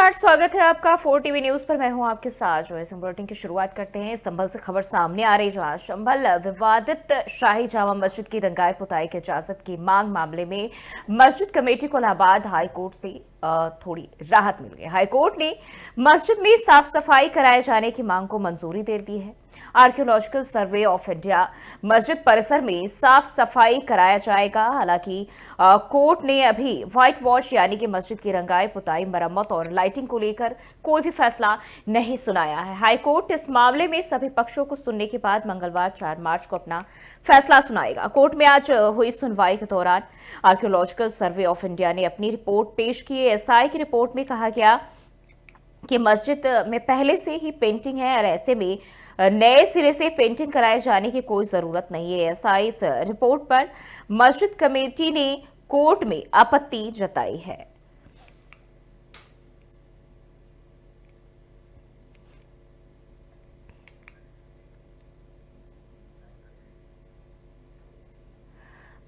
नमस्कार, स्वागत है आपका 4 टीवी न्यूज पर। मैं हूं आपके साथ जो है बुलेटिन की शुरुआत करते हैं। संभल से खबर सामने आ रही, जहां संभल विवादित शाही जामा मस्जिद की रंगाई पुताई की इजाजत की मांग मामले में मस्जिद कमेटी को इलाहाबाद हाई कोर्ट से थोड़ी राहत मिल गई। हाई कोर्ट ने मस्जिद में साफ सफाई कराए जाने की मांग को मंजूरी दे दी है। आर्कियोलॉजिकल सर्वे ऑफ इंडिया मस्जिद परिसर में साफ सफाई कराया जाएगा। हालांकि कोर्ट ने अभी व्हाइट वॉश यानी कि मस्जिद की रंगाई पुताई, मरम्मत और लाइटिंग को लेकर कोई भी फैसला नहीं सुनाया है। हाई कोर्ट इस मामले में सभी पक्षों को सुनने के बाद मंगलवार 4 मार्च को अपना फैसला सुनाएगा। कोर्ट में आज हुई सुनवाई के दौरान आर्कियोलॉजिकल सर्वे ऑफ इंडिया ने अपनी रिपोर्ट पेश की। एसआई की रिपोर्ट में कहा गया कि मस्जिद में पहले से ही पेंटिंग है और ऐसे में नए सिरे से पेंटिंग कराए जाने की कोई जरूरत नहीं है। ऐसा इस रिपोर्ट पर मस्जिद कमेटी ने कोर्ट में आपत्ति जताई है।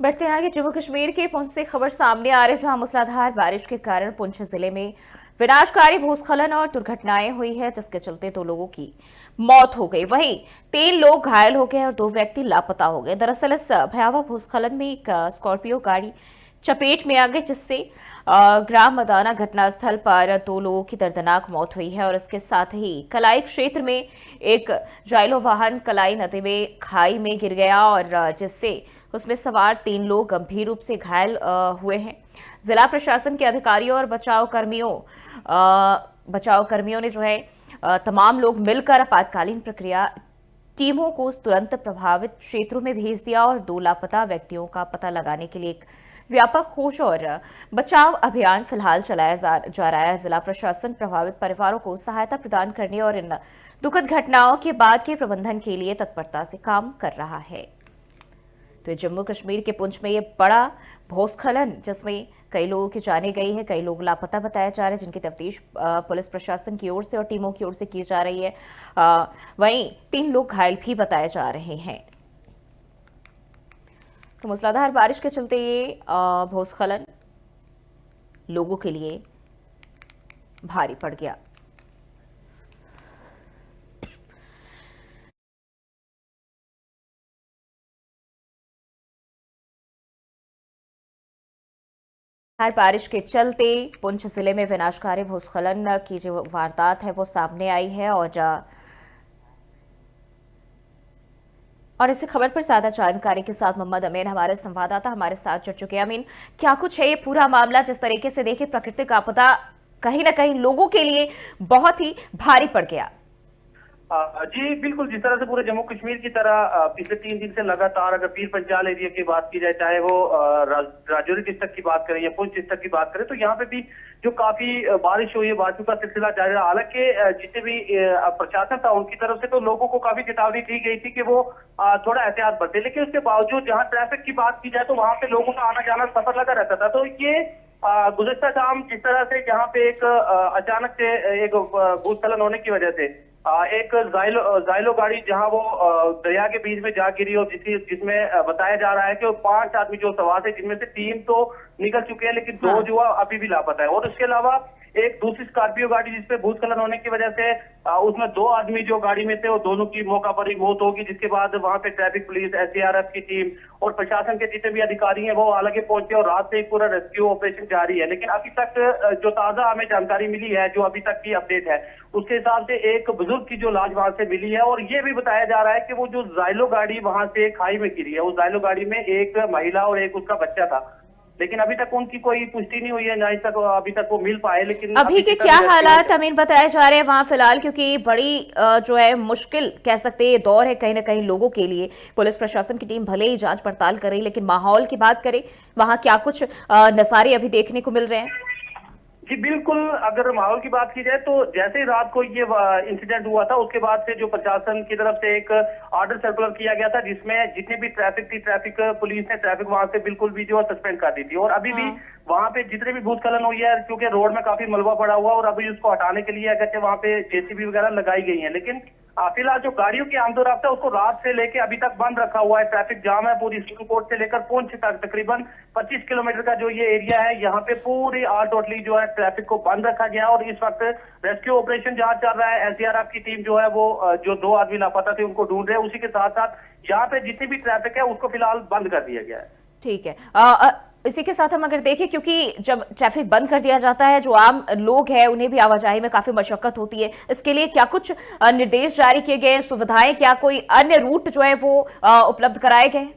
बढ़ते हैं आगे। जम्मू कश्मीर के पुंछ से खबर सामने आ रही है, जहां मूसलाधार बारिश के कारण पुंछ जिले में विनाशकारी भूस्खलन और दुर्घटनाएं हुई है, जिसके चलते 2 लोगों की मौत हो गई। वहीं 3 लोग घायल हो गए और 2 व्यक्ति लापता हो गए। दरअसल इस भयावह भूस्खलन में एक स्कॉर्पियो गाड़ी चपेट में आ गई, जिससे ग्राम मदाना घटनास्थल पर 2 लोगों की दर्दनाक मौत हुई है। और इसके साथ ही कलाई क्षेत्र में एक जाइलो वाहन कलाई नदी में खाई में गिर गया और जिससे उसमें सवार 3 लोग गंभीर रूप से घायल हुए हैं। जिला प्रशासन के अधिकारियों और बचाव कर्मियों ने जो है तमाम लोग मिलकर आपातकालीन प्रक्रिया टीमों को तुरंत प्रभावित क्षेत्रों में भेज दिया और 2 लापता व्यक्तियों का पता लगाने के लिए एक व्यापक खोज और बचाव अभियान फिलहाल चलाया जा रहा है। जिला प्रशासन प्रभावित परिवारों को सहायता प्रदान करने और इन दुखद घटनाओं के बाद के प्रबंधन के लिए तत्परता से काम कर रहा है। तो जम्मू कश्मीर के पुंछ में ये बड़ा भूस्खलन, जिसमें कई लोगों की जाने गई है, कई लोग लापता बताए जा रहे हैं, जिनकी तफ्तीश पुलिस प्रशासन की ओर से और टीमों की ओर से की जा रही है। वहीं 3 लोग घायल भी बताए जा रहे हैं। तो मूसलाधार बारिश के चलते ये भूस्खलन लोगों के लिए भारी पड़ गया। बारिश के चलते पुंछ जिले में विनाशकारी भूस्खलन की जो वारदात है वो सामने आई है। और इसी खबर पर ज्यादा जानकारी के साथ मोहम्मद अमीन हमारे संवाददाता हमारे साथ जुड़ चुके हैं। अमीन, क्या कुछ है ये पूरा मामला? जिस तरीके से देखिए, प्राकृतिक आपदा कहीं ना कहीं लोगों के लिए बहुत ही भारी पड़ गया। जी बिल्कुल, जिस तरह से पूरे जम्मू कश्मीर की तरह पिछले 3 दिन से लगातार अगर पीर पंजाल एरिया की बात की जाए, चाहे वो राजौरी डिस्ट्रिक्ट की बात करें या पुंछ डिस्ट्रिक्ट की बात करें, तो यहाँ पे भी जो काफी बारिश हुई है, बारिशों का सिलसिला जारी रहा। हालांकि जितने भी प्रशासन था उनकी तरफ से तो लोगों को काफी चेतावनी दी गई थी कि वो थोड़ा एहतियात बरते, लेकिन उसके बावजूद जहाँ ट्रैफिक की बात की जाए तो वहां पे लोगों का आना जाना सफर लगा रहता था। तो ये गुज़श्ता शाम जिस तरह से यहाँ पे एक अचानक से एक भूस्खलन होने की वजह से एक जाइलो गाड़ी जहां वो दरिया के बीच में जा गिरी और जिसमें बताया जा रहा है कि वो 5 आदमी जो सवार थे, जिनमें से 3 तो निकल चुके हैं, लेकिन 2 जो अभी भी लापता है। और उसके अलावा एक दूसरी स्कॉर्पियो गाड़ी जिसपे भूस्खलन होने की वजह से उसमें 2 आदमी जो गाड़ी में थे वो दोनों की मौका पर ही मौत होगी, जिसके बाद वहां पे ट्रैफिक पुलिस, एसडीआरएफ की टीम और प्रशासन के जितने भी अधिकारी हैं वो हालांकि पहुंचे और रात से एक पूरा रेस्क्यू ऑपरेशन जारी है। लेकिन अभी तक जो ताजा हमें जानकारी मिली है, जो अभी तक की अपडेट है, उसके हिसाब से एक बुजुर्ग की जो लाश वहां से मिली है और ये भी बताया जा रहा है कि वो जो जाइलो गाड़ी वहां से खाई में गिरी है, उस जाइलो गाड़ी में एक महिला और एक उसका बच्चा था, लेकिन अभी तक उनकी कोई पुष्टि नहीं हुई है, ना तक अभी तक वो मिल पाए। लेकिन अभी के क्या हालात अमीन बताए जा रहे हैं वहां फिलहाल? क्योंकि बड़ी जो है मुश्किल कह सकते हैं दौर है कहीं ना कहीं लोगों के लिए। पुलिस प्रशासन की टीम भले ही जांच पड़ताल कर रही, लेकिन माहौल की बात करें, वहां क्या कुछ नज़ारे अभी देखने को मिल रहे हैं? जी बिल्कुल, अगर माहौल की बात की जाए तो जैसे ही रात को ये इंसिडेंट हुआ था, उसके बाद से जो प्रशासन की तरफ से एक ऑर्डर सर्कुलर किया गया था, जिसमें जितनी भी ट्रैफिक थी, ट्रैफिक पुलिस ने ट्रैफिक वहां से बिल्कुल भी जो है सस्पेंड कर दी थी। और अभी भी वहां पे जितने भी भूस्खलन हुई है, क्योंकि रोड में काफी मलबा पड़ा हुआ और अभी उसको हटाने के लिए अगर वहां पे जेसीबी वगैरह लगाई गई है, लेकिन फिलहाल जो गाड़ियों की आमदोरफ्त है उसको रात से लेके अभी तक बंद रखा हुआ है। ट्रैफिक जाम है पूरी सिविल कोर्ट से लेकर पुंछ तक तकरीबन 25 किलोमीटर का जो ये एरिया है, यहाँ पे पूरी ऑल टोटली जो है ट्रैफिक को बंद रखा गया है। और इस वक्त रेस्क्यू ऑपरेशन जहाँ चल रहा है, एसडीआरएफ की टीम जो है वो जो 2 आदमी लापता थे उनको ढूंढ रहे हैं। उसी के साथ साथ यहाँ पे जितनी भी ट्रैफिक है उसको फिलहाल बंद कर दिया गया है। ठीक है। इसी के साथ हम अगर देखें, क्योंकि जब ट्रैफिक बंद कर दिया जाता है, जो आम लोग हैं उन्हें भी आवाजाही में काफी मशक्कत होती है। इसके लिए क्या कुछ निर्देश जारी किए गए हैं, सुविधाएं, क्या कोई अन्य रूट जो है वो उपलब्ध कराए गए?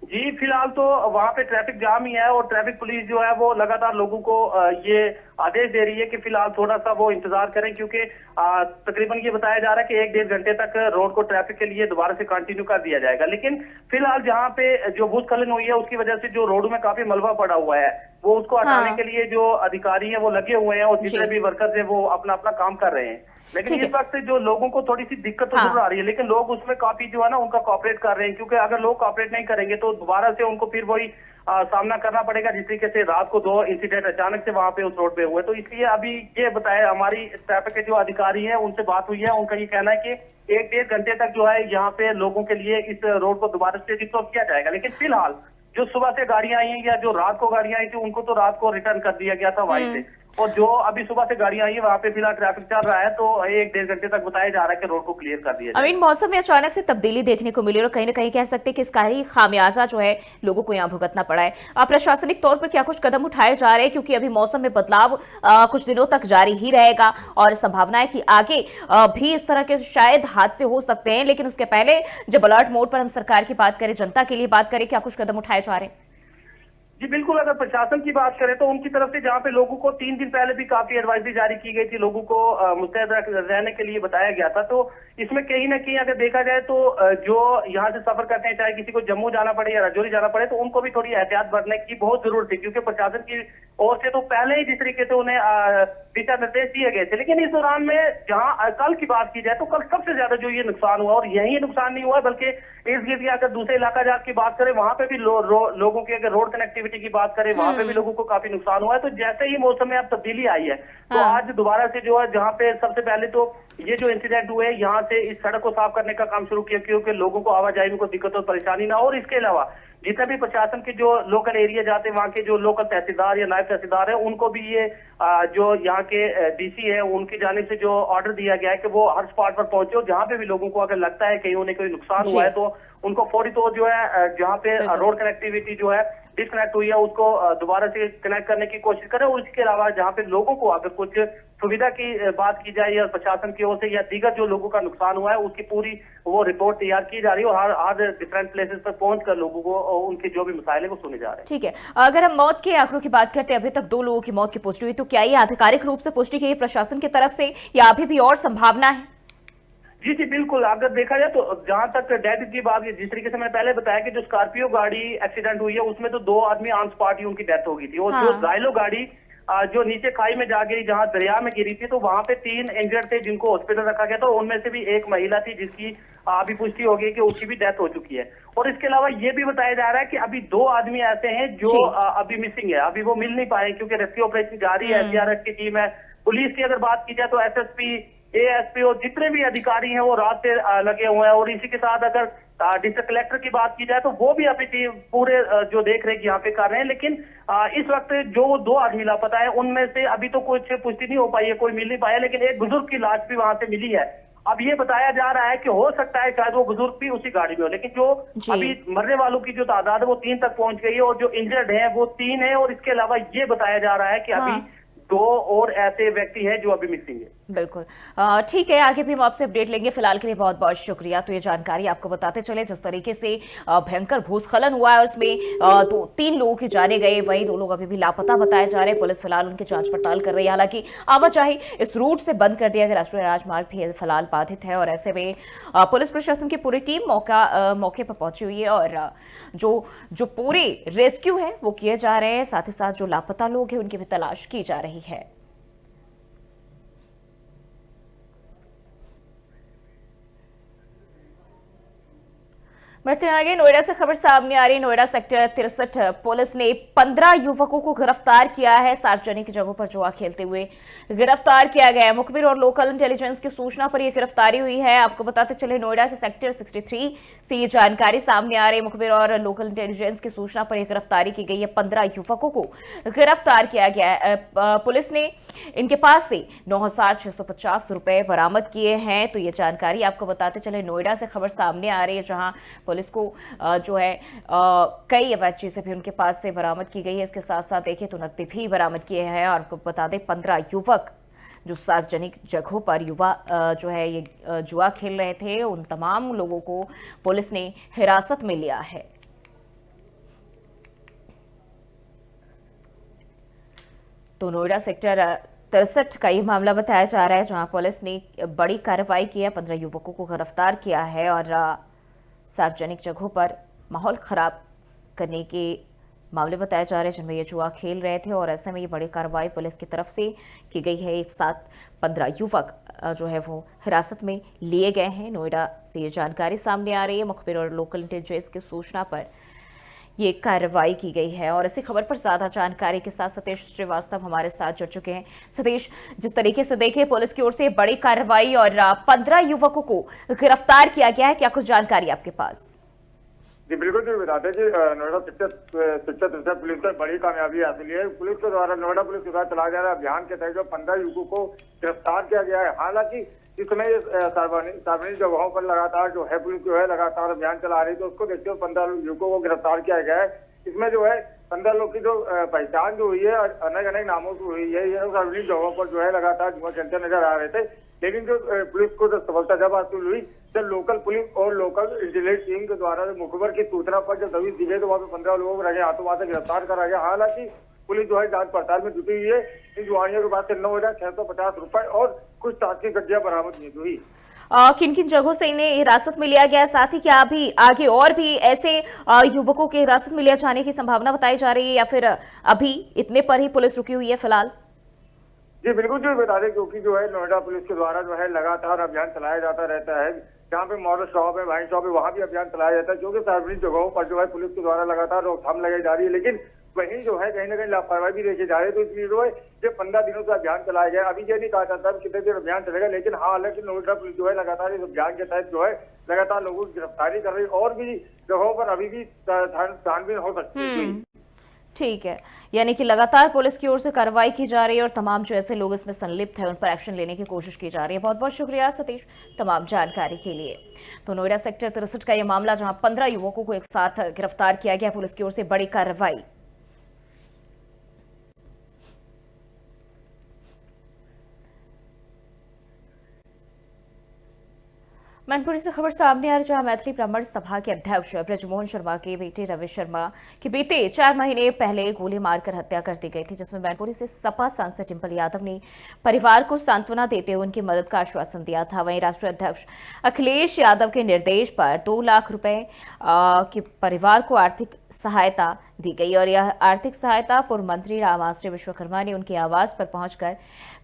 जी फिलहाल तो वहां पे ट्रैफिक जाम ही है और ट्रैफिक पुलिस जो है वो लगातार लोगों को ये आदेश दे रही है कि फिलहाल थोड़ा सा वो इंतजार करें, क्योंकि तकरीबन ये बताया जा रहा है कि 1-1.5 घंटे तक रोड को ट्रैफिक के लिए दोबारा से कंटिन्यू कर दिया जाएगा। लेकिन फिलहाल जहाँ पे जो भूस्खलन हुई है उसकी वजह से जो रोड में काफी मलबा पड़ा हुआ है, वो उसको हटाने हाँ। के लिए जो अधिकारी है वो लगे हुए हैं और जितने भी वर्कर्स है वो अपना अपना काम कर रहे हैं। लेकिन इस वक्त जो लोगों को थोड़ी सी दिक्कत तो जरूर आ रही है, लेकिन लोग उसमें काफी जो है ना उनका कॉपरेट कर रहे हैं, क्योंकि अगर लोग कॉपरेट नहीं करेंगे तो दोबारा से उनको फिर वही सामना करना पड़ेगा जिस तरीके से रात को 2 इंसिडेंट अचानक से वहां पे उस रोड पे हुए। तो इसलिए अभी ये बताया, हमारी ट्रैफिक के जो अधिकारी हैं उनसे बात हुई है, उनका ये कहना है कि 1-1.5 घंटे तक जो है यहाँ पे लोगों के लिए इस रोड को दोबारा से रिस्टोर किया जाएगा। लेकिन फिलहाल जो सुबह से गाड़ियां आई हैं या जो रात को गाड़ियां आई थी उनको तो रात को रिटर्न कर दिया गया था वहीं से, और जो अभी सुबह से गाड़ियां आई है वहां पे फिलहाल ट्रैफिक चल रहा है। तो 1-1.5 घंटे तक बताया जा रहा है कि रोड को क्लियर कर दिया जाए। अमीन, मौसम में अचानक से तब्दीली देखने को मिली और कहीं ना कहीं कह सकते हैं कि इसका ही खामियाजा जो है लोगों को यहाँ भुगतना पड़ा है। प्रशासनिक तौर पर क्या कुछ कदम उठाए जा रहे हैं, क्योंकि अभी मौसम में बदलाव कुछ दिनों तक जारी ही रहेगा और संभावना है कि आगे भी इस तरह के शायद हादसे हो सकते हैं। लेकिन उसके पहले जब अलर्ट मोड पर हम सरकार की बात करें, जनता के लिए बात करें, क्या कुछ कदम उठाए जा रहे हैं? जी बिल्कुल, अगर प्रशासन की बात करें तो उनकी तरफ से जहाँ पे लोगों को 3 दिन पहले भी काफी एडवाइजरी जारी की गई थी, लोगों को मुस्तैद रहने के लिए बताया गया था। तो इसमें कहीं ना कहीं अगर देखा जाए तो जो यहाँ से सफर करते हैं, चाहे किसी को जम्मू जाना पड़े या राजौरी जाना पड़े, तो उनको भी थोड़ी एहतियात बरतने की बहुत जरूरत थी, क्योंकि प्रशासन की ओर से तो पहले ही जिस तरीके से उन्हें दिशा निर्देश दिए गए थे। लेकिन इस दौरान में जहाँ कल की बात की जाए तो कल सबसे ज्यादा जो ये नुकसान हुआ, और यही नुकसान नहीं हुआ बल्कि इर्द गिर्द अगर दूसरे इलाका जात की बात करें वहां पे भी लोगों की अगर रोड कनेक्टिविटी की बात करें वहां पे भी लोगों को काफी नुकसान हुआ है। तो जैसे ही मौसम में अब तब्दीली आई है तो आज दोबारा से जो है, जहाँ पे सबसे पहले तो ये जो इंसिडेंट हुए यहाँ से इस सड़क को साफ करने का काम शुरू किया, क्योंकि लोगों को आवाजाही में कोई दिक्कत और परेशानी ना हो। और इसके अलावा जितने भी प्रशासन के जो लोकल एरिया जाते हैं, वहाँ के जो लोकल तहसीलदार या नायब तहसीलदार है, उनको भी ये जो यहाँ के डीसी है उनकी जानिब से जो ऑर्डर दिया गया है कि वो हर स्पॉट पर पहुंचे, और जहाँ पे भी लोगों को अगर लगता है कहीं उन्हें कोई नुकसान हुआ है तो उनको फौरी तौर जो है जहाँ पे रोड कनेक्टिविटी जो है डिस्कनेक्ट हुई है उसको दोबारा से कनेक्ट करने की कोशिश करें। और इसके अलावा जहाँ पे लोगों को अगर कुछ सुविधा की बात की जाए या प्रशासन की ओर से या दीगर जो लोगों का नुकसान हुआ है उसकी पूरी वो रिपोर्ट तैयार की जा रही है, और हर डिफरेंट प्लेसेस पर पहुंचकर लोगों को उनके जो भी मसाइल है वो सुने जा रहे हैं। ठीक है। अगर हम मौत के आंकड़ों की बात करते हैं, अभी तक 2 लोगों की मौत की पुष्टि हुई, तो क्या ये आधिकारिक रूप से पुष्टि की प्रशासन की तरफ से या अभी भी और संभावना है? जी जी बिल्कुल, अगर देखा जाए तो जहां तक डेथ की बात, जिस तरीके से मैंने पहले बताया कि जो स्कॉर्पियो गाड़ी एक्सीडेंट हुई है उसमें तो 2 आदमी ऑन स्पॉट ही उनकी डेथ हो गई थी, और जो जाइलो गाड़ी जो नीचे खाई में जा गिरी, जहां दरिया में गिरी थी, तो वहां पे 3 इंजर्ड थे जिनको हॉस्पिटल रखा गया था। उनमें से भी एक महिला थी जिसकी अभी पुष्टि हो गई कि उसकी भी डेथ हो चुकी है। और इसके अलावा ये भी बताया जा रहा है कि अभी 2 आदमी ऐसे हैं जो अभी मिसिंग है, अभी वो मिल नहीं पाए क्योंकि रेस्क्यू ऑपरेशन जारी है, एसडीआरएफ की टीम है। पुलिस की अगर बात की जाए तो एसएसपी, एएसपी और जितने भी अधिकारी हैं वो रात से लगे हुए हैं। और इसी के साथ अगर डिस्ट्रिक्ट कलेक्टर की बात की जाए तो वो भी अभी पूरे जो देख रेख यहाँ पे कर रहे हैं। लेकिन इस वक्त जो 2 आदमी लापता है उनमें से अभी तो कुछ पुष्टि नहीं हो पाई है, कोई मिल नहीं पाया, लेकिन एक बुजुर्ग की लाश भी वहां से मिली है। अब ये बताया जा रहा है कि हो सकता है शायद वो बुजुर्ग भी उसी गाड़ी में हो, लेकिन जो अभी मरने वालों की जो तादाद है वो 3 तक पहुंच गई है, और जो इंजर्ड है वो 3 है। और इसके अलावा ये बताया जा रहा है कि अभी 2 और ऐसे व्यक्ति हैं जो अभी मिसिंग है। बिल्कुल, ठीक है, आगे भी हम आपसे अपडेट लेंगे। फिलहाल के लिए बहुत बहुत शुक्रिया। तो ये जानकारी आपको बताते चले, जिस तरीके से भयंकर भूस्खलन हुआ है उसमें 3 लोगों की जाने गए, वहीं 2 लोग अभी भी लापता बताए जा रहे हैं। पुलिस फिलहाल उनकी जांच पड़ताल कर रही है। हालांकि आवाजाही इस रूट से बंद कर दिया गया, राष्ट्रीय राजमार्ग भी फिलहाल बाधित है, और ऐसे में पुलिस प्रशासन की पूरी टीम मौके पर पहुंची हुई है, और जो पूरे रेस्क्यू है वो किए जा रहे हैं। साथ ही साथ जो लापता लोग हैं उनकी भी तलाश की जा रही है। बढ़ते आगे, नोएडा से खबर सामने आ रही। नोएडा सेक्टर 63 पुलिस ने 15 युवकों को गिरफ्तार किया है। सार्वजनिक जगहों पर जुआ खेलते हुए गिरफ्तार किया गया है। मुखबिर और लोकल इंटेलिजेंस की सूचना पर यह गिरफ्तारी हुई है। आपको बताते चले, नोएडा के सेक्टर 63 से ये जानकारी सामने आ रही है। मुखबिर और लोकल इंटेलिजेंस की सूचना पर यह गिरफ्तारी की गई है। 15 युवकों को गिरफ्तार किया गया है। पुलिस ने इनके पास से 9,650 रुपए बरामद किए हैं। तो ये जानकारी आपको बताते चले, नोएडा से खबर सामने आ रही है, जहां पुलिस को जो है कई अवैध चीजें भी उनके पास से बरामद की गई है। इसके साथ साथ देखिए तो नकदी भी बरामद किए हैं। और आपको बता दें, 15 युवक जो सार्वजनिक जगहों पर युवा जो है ये जुआ खेल रहे थे, उन तमाम लोगों को पुलिस ने हिरासत में लिया है। तो नोएडा सेक्टर 63 का ये मामला बताया जा रहा है, जहां पुलिस ने बड़ी कार्रवाई की है, 15 युवकों को गिरफ्तार किया है और सार्वजनिक जगहों पर माहौल खराब करने के मामले बताए जा रहे हैं, जिनमें ये जुआ खेल रहे थे। और ऐसे में ये बड़ी कार्रवाई पुलिस की तरफ से की गई है। एक साथ 15 युवक जो है वो हिरासत में लिए गए हैं। नोएडा से ये जानकारी सामने आ रही है। मुखबिर और लोकल इंटेलिजेंस की सूचना पर ये कार्रवाई की गई है। और इसी खबर पर ज्यादा जानकारी के साथ सतीश श्रीवास्तव हमारे साथ जुड़ चुके हैं। सतीश, जिस तरीके से देखे पुलिस की ओर से बड़ी कार्रवाई और 15 युवकों को गिरफ्तार किया गया है, क्या कुछ जानकारी आपके पास? जी बिल्कुल जी, बता दें कि नोएडा सेक्टर पुलिस को बड़ी कामयाबी हासिल है। पुलिस के द्वारा, नोएडा पुलिस के द्वारा चलाए जा रहे अभियान के तहत जो 15 युवकों को गिरफ्तार किया गया है। हालांकि इस समय सार्वजनिक जगहों पर लगातार जो है पुलिस जो है लगातार अभियान चला रही है, तो उसको देखते हुए 15 युवकों को गिरफ्तार किया गया है। इसमें जो है 15 लोग की जो पहचान जो हुई है अनेक नामों की हुई है। ये सार्वजनिक जगहों पर जो है लगातार जुआ खेलते नजर आ रहे थे। लेकिन जो पुलिस को जो सफलता जब हासिल हुई, जब लोकल पुलिस और लोकल इंटेलिजेंस टीम के द्वारा मुखबर की सूचना पर जब दबिश दी गई, तो वहाँ पे 15 लोगों को रंगे हाथों वहां से गिरफ्तार करा गया। हालांकि पुलिस जो है जांच पड़ताल में जुटी हुई है। इन जुआरियों के पास से 9,650 रुपए और कुछ ताश की गड्डियां बरामद की हुई। किन किन जगहों से इन्हें हिरासत में लिया गया है? साथ ही क्या अभी आगे और भी ऐसे युवकों के हिरासत में लिया जाने की संभावना बताई जा रही है, या फिर अभी इतने पर ही पुलिस रुकी हुई है फिलहाल? जी बिल्कुल जी, बता दें क्योंकि जो है नोएडा पुलिस के द्वारा जो है लगातार अभियान चलाया जाता रहता है। जहाँ पे मॉडल शॉप है, वाइन शॉप है, वहाँ भी अभियान चलाया जाता है, क्योंकि सार्वजनिक जगहों पर जो है पुलिस के द्वारा लगातार रोकथाम लगाई जा रही है। लेकिन वहीं जो है कहीं ना कहीं लापरवाही भी देखी जा रही है। तो इसलिए जो है ये 15 दिनों से अभियान चलाया गया। अभी ये नहीं कहा जाता कितने देर अभियान चलेगा, लेकिन हाँ, हालांकि नोएडा पुलिस जो है लगातार इस अभियान के तहत जो है लगातार लोगों की गिरफ्तारी कर रही है। और भी जगहों पर अभी भी छानबीन हो सकती है। ठीक है, यानी कि लगातार पुलिस की ओर से कार्रवाई की जा रही है और तमाम जो ऐसे लोग इसमें संलिप्त हैं उन पर एक्शन लेने की कोशिश की जा रही है। बहुत बहुत शुक्रिया सतीश तमाम जानकारी के लिए। तो नोएडा सेक्टर 63 का यह मामला, जहां 15 युवकों को एक साथ गिरफ्तार किया गया, पुलिस की ओर से बड़ी कार्रवाई। मैनपुरी से खबर सामने आ रही, जहां मैथिली ब्राह्मण सभा के अध्यक्ष ब्रजमोहन शर्मा के बेटे रवि शर्मा की बीते 4 महीने पहले गोली मारकर हत्या कर दी गई थी, जिसमें मैनपुरी से सपा सांसद डिंपल यादव ने परिवार को सांत्वना देते हुए उनकी मदद का आश्वासन दिया था। वहीं राष्ट्रीय अध्यक्ष अखिलेश यादव के निर्देश पर 2 लाख रुपए के परिवार को आर्थिक सहायता दी गई और यह आर्थिक सहायता पूर्व मंत्री रामाश्री विश्वकर्मा ने उनके आवास पर पहुंचकर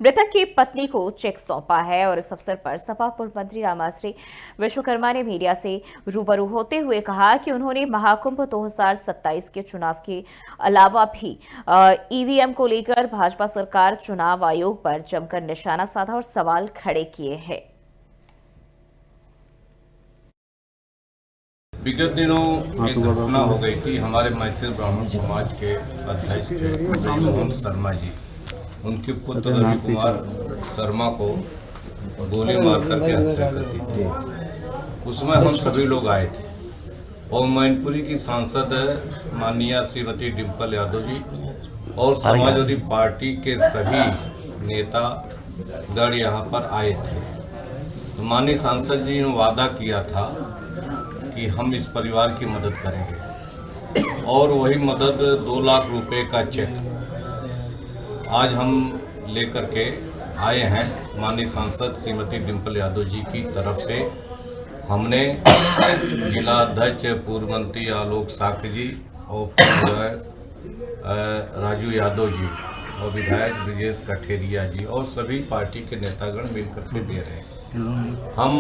मृतक की पत्नी को चेक सौंपा है। और इस अवसर पर सपा पूर्व मंत्री रामाश्री विश्वकर्मा ने मीडिया से रूबरू होते हुए कहा कि उन्होंने महाकुंभ 2027 के चुनाव के अलावा भी ईवीएम को लेकर भाजपा सरकार चुनाव आयोग पर जमकर निशाना साधा और सवाल खड़े किए हैं। विगत दिनों एक घटना हो गई थी। हमारे मैथिल ब्राह्मण समाज के अध्यक्ष ब्रजमोहन शर्मा जी, उनके पुत्र रवि कुमार शर्मा को गोली मार करके हत्या कर दी थी। उसमें हम सभी लोग आए थे और मैनपुरी की सांसद माननीय श्रीमती डिंपल यादव जी और समाजवादी पार्टी के सभी नेता गण यहाँ पर आए थे। तो माननीय सांसद जी ने वादा किया था कि हम इस परिवार की मदद करेंगे और वही मदद 2 लाख रुपए का चेक आज हम लेकर के आए हैं। माननीय सांसद श्रीमती डिंपल यादव जी की तरफ से हमने जिला अध्यक्ष पूर्व मंत्री आलोक साक्य जी और राजू यादव जी और विधायक ब्रिजेश कठेरिया जी और सभी पार्टी के नेतागण मिलकर के दे रहे हैं। हम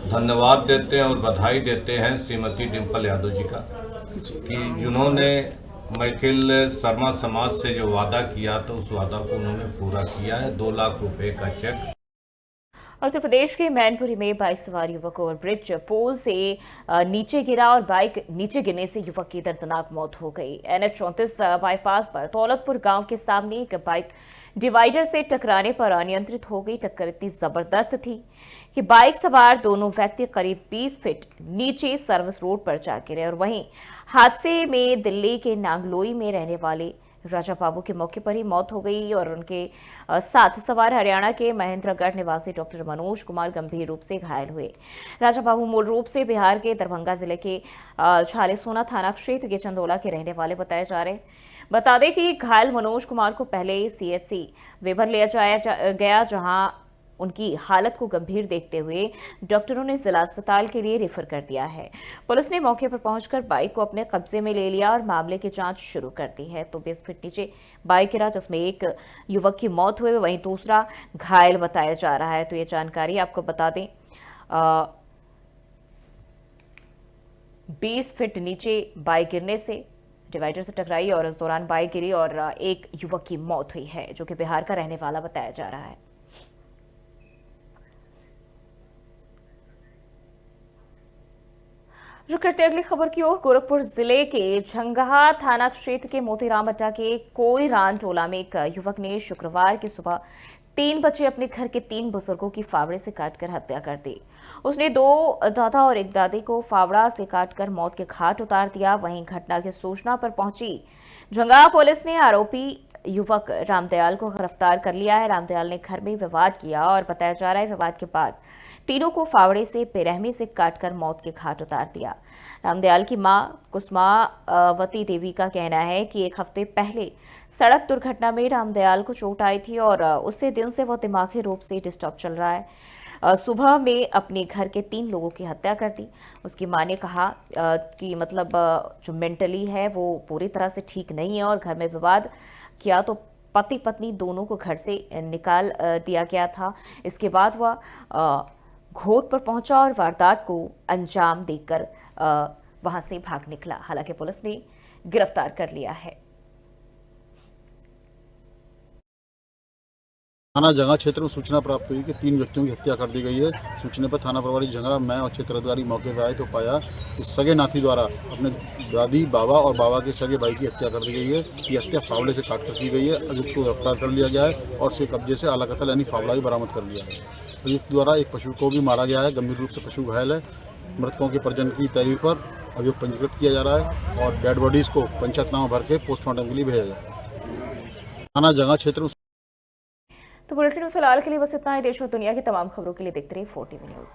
धन्यवाद देते हैं और बधाई देते हैं श्रीमती डिम्पल यादव जी का कि जिन्होंने मैथिल शर्मा समाज से जो वादा किया तो उस वादा को उन्होंने पूरा किया है। 2 लाख रुपए का चेक। उत्तर प्रदेश के मैनपुरी में बाइक सवार युवक ओवरब्रिज पोल से नीचे गिरा और बाइक नीचे गिरने से युवक की दर्दनाक मौत हो गई। NH 34 बाईपास पर दौलतपुर गांव के सामने एक बाइक डिवाइडर से टकराने पर अनियंत्रित हो गई। टक्कर इतनी जबरदस्त थी कि बाइक सवार दोनों व्यक्ति करीब 20 फीट नीचे सर्विस रोड पर जा गिरे और वहीं हादसे में दिल्ली के नांगलोई में रहने वाले राजा बाबू की मौके पर ही मौत हो गई और उनके साथ सवार हरियाणा के महेंद्रगढ़ निवासी डॉक्टर मनोज कुमार गंभीर रूप से घायल हुए। राजा बाबू मूल रूप से बिहार के दरभंगा जिले के छालेसोना थाना क्षेत्र के चंदोला के रहने वाले बताए जा रहे। बता दें कि घायल मनोज कुमार को पहले CHC वेबर ले जाया गया, जहां उनकी हालत को गंभीर देखते हुए डॉक्टरों ने जिला अस्पताल के लिए रेफर कर दिया है। पुलिस ने मौके पर पहुंचकर बाइक को अपने कब्जे में ले लिया और मामले की जांच शुरू कर दी है। तो 20 फीट नीचे बाइक गिरा जिसमें एक युवक की मौत हुई, वहीं दूसरा घायल बताया जा रहा है। तो ये जानकारी आपको बता दें, 20 फीट नीचे बाइक गिरने से डिवाइडर से टकराई और इस दौरान बाइक गिरी और एक युवक की मौत हुई है जो कि बिहार का रहने वाला बताया जा रहा है। रुक करते अगली खबर की ओर। गोरखपुर जिले के झंगहा थाना क्षेत्र के मोतीराम अड्डा के कोईरान टोला में एक युवक ने शुक्रवार की सुबह 3 बजे अपने घर के 3 बुजुर्गों की फावड़े से काटकर हत्या कर दी। उसने 2 दादा और एक दादी को फावड़ा से काटकर मौत के घाट उतार दिया। वहीं घटना की सूचना पर पहुंची झंगहा पुलिस ने आरोपी युवक रामदयाल को गिरफ्तार कर लिया है। रामदयाल ने घर में विवाद किया और बताया जा रहा है विवाद के बाद तीनों को फावड़े से बेरहमी से काटकर मौत के घाट उतार दिया। रामदयाल की मां कुसुमावती देवी का कहना है कि 1 हफ्ते पहले सड़क दुर्घटना में रामदयाल को चोट आई थी और उससे दिन से वह दिमागी रूप से डिस्टर्ब चल रहा है। सुबह में अपने घर के 3 लोगों की हत्या कर दी। उसकी मां ने कहा कि मतलब जो मेंटली है वो पूरी तरह से ठीक नहीं है और घर में विवाद किया तो पति पत्नी दोनों को घर से निकाल दिया गया था। इसके बाद वह घोट पर पहुंचा और वारदात को अंजाम देकर वहां से भाग निकला। हालांकि पुलिस ने गिरफ्तार कर लिया है। थाना जंगा क्षेत्र में सूचना प्राप्त हुई कि 3 व्यक्तियों की हत्या कर दी गई है। सूचना पर थाना प्रभारी जंगा, मैं और क्षेत्र अधिकारी मौके पर आए तो पाया कि सगे नाती द्वारा अपने दादी, बाबा और बाबा के सगे भाई की हत्या कर दी गई है। ये हत्या फावड़े से काटकर की गई है। अभियुक्त को गिरफ्तार कर लिया गया है और उसके कब्जे से आला कत्ल यानी फावड़ा भी बरामद कर लिया है। अभियुक्त द्वारा एक पशु को भी मारा गया है। गंभीर रूप से पशु घायल है। मृतकों के परिजन की तहरीर पर अभियुक्त पंजीकृत किया जा रहा है और डेड बॉडीज को पंचायतनामा भर के पोस्टमार्टम के लिए भेजा जाए। थाना जंगा क्षेत्र। तो बुलेटिन में फिलहाल के लिए बस इतना ही। देश और दुनिया की तमाम खबरों के लिए देखते रहिए 4TV न्यूज़।